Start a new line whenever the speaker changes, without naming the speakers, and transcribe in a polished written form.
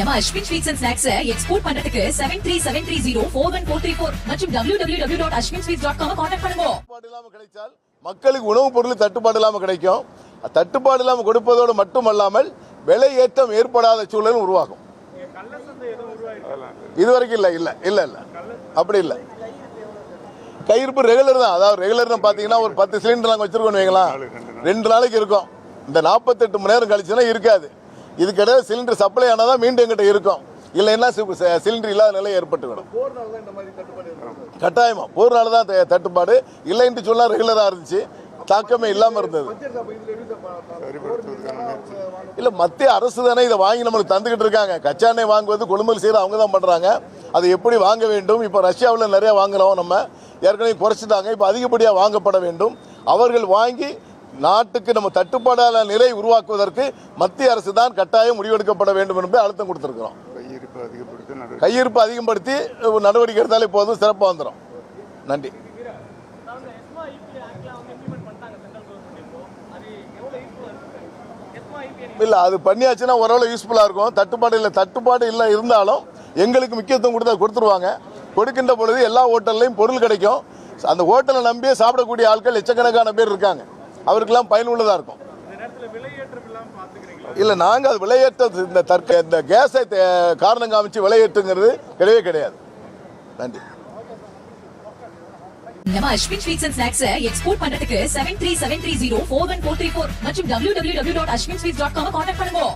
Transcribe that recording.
நம்ம Ashwin sweets and snacks export பண்றதுக்கு 7373041434 மற்றும் www.ashwinsweets.com கான்டாக்ட் பண்ணுங்க.
தட்டுப்பாடு இல்லாம கிடைச்சால் மக்களுக்கு உணவுப் பொருள் தட்டுப்பாடு இல்லாம கிடைக்கும். தட்டுப்பாடு இல்லாம கொடுப்பதோடு மட்டுமல்லாமல் விலை ஏற்றம் ஏற்படாத சூழல் உருவாகும். இதுவரைக்கும் இல்ல அப்படி இல்லை. கையிருப்பு ரெகுலர் தான். அதாவது ரெகுலர் பாத்தீங்கன்னா ஒரு 10 சிலிண்டர் நாங்கள் வச்சிருக்கோம் வைக்கலாம், 2 நாளைக்கு இருக்கும். இந்த 48 மணி நேரம் கழிச்சுன்னா இருக்காது. இதுக்கிடையே சிலிண்டர் சப்ளை ஆனாதான் மீண்டும் எங்கிட்ட இருக்கும். இல்லைன்னா சிலிண்டர் இல்லாத நிலை ஏற்பட்டுவிடும். கட்டாயமா போர்னால தான் தட்டுப்பாடு. இல்லைன்னு சொன்னா ரெகுலரா இருந்துச்சு, தாக்கமே இல்லாம இருந்தது. இல்ல மத்திய அரசு தானே இதை வாங்கி நம்மளுக்கு தந்துகிட்டு இருக்காங்க. கச்சா எண்ணெய் வாங்குவது கொள்முதல் செய்யற அவங்க தான் பண்றாங்க. அதை எப்படி வாங்க வேண்டும்? இப்ப ரஷ்யாவில் நிறைய வாங்குறோம், நம்ம ஏற்கனவே குறைச்சிட்டாங்க, இப்ப அதிகப்படியா வாங்கப்பட வேண்டும். அவர்கள் வாங்கி நாட்டுக்கு நம்ம தட்டுப்பாடான நிலை உருவாக்குவதற்கு மத்திய அரசு தான் கட்டாயம் முடிவெடுக்கப்பட வேண்டும் என்று அழுத்தம் கொடுத்திருக்கிறோம். கையிருப்பு அதிகப்படுத்தி நடவடிக்கை எடுத்தாலே போதும், சிறப்பாக வந்துடும். நன்றி. இல்ல அது பண்ணியாச்சுன்னா ஓரளவு யூஸ்ஃபுல்லா இருக்கும். தட்டுப்பாடு இல்லை இருந்தாலும் எங்களுக்கு முக்கியத்துவம் கொடுத்துருவாங்க. கொடுக்கின்ற பொழுது எல்லா ஹோட்டல்லையும் பொருள் கிடைக்கும். அந்த ஹோட்டலை நம்பியே சாப்பிடக்கூடிய ஆட்கள் லட்சக்கணக்கான பேர் இருக்காங்க. அவருக்கெல்லாம் பயனுள்ளதா இருக்கும். இல்ல நாங்க அது விலையேற்ற இந்த கேஸை காரணம் காமிச்சு விலையேற்றுங்கிறது கிடையவே கிடையாது. நன்றி.
நம்ம Ashwin sweets and snacks export பண்றதுக்கு 7373041434 மற்றும் www.ashwinsweets.com கான்டாக்ட் பண்ணுங்க.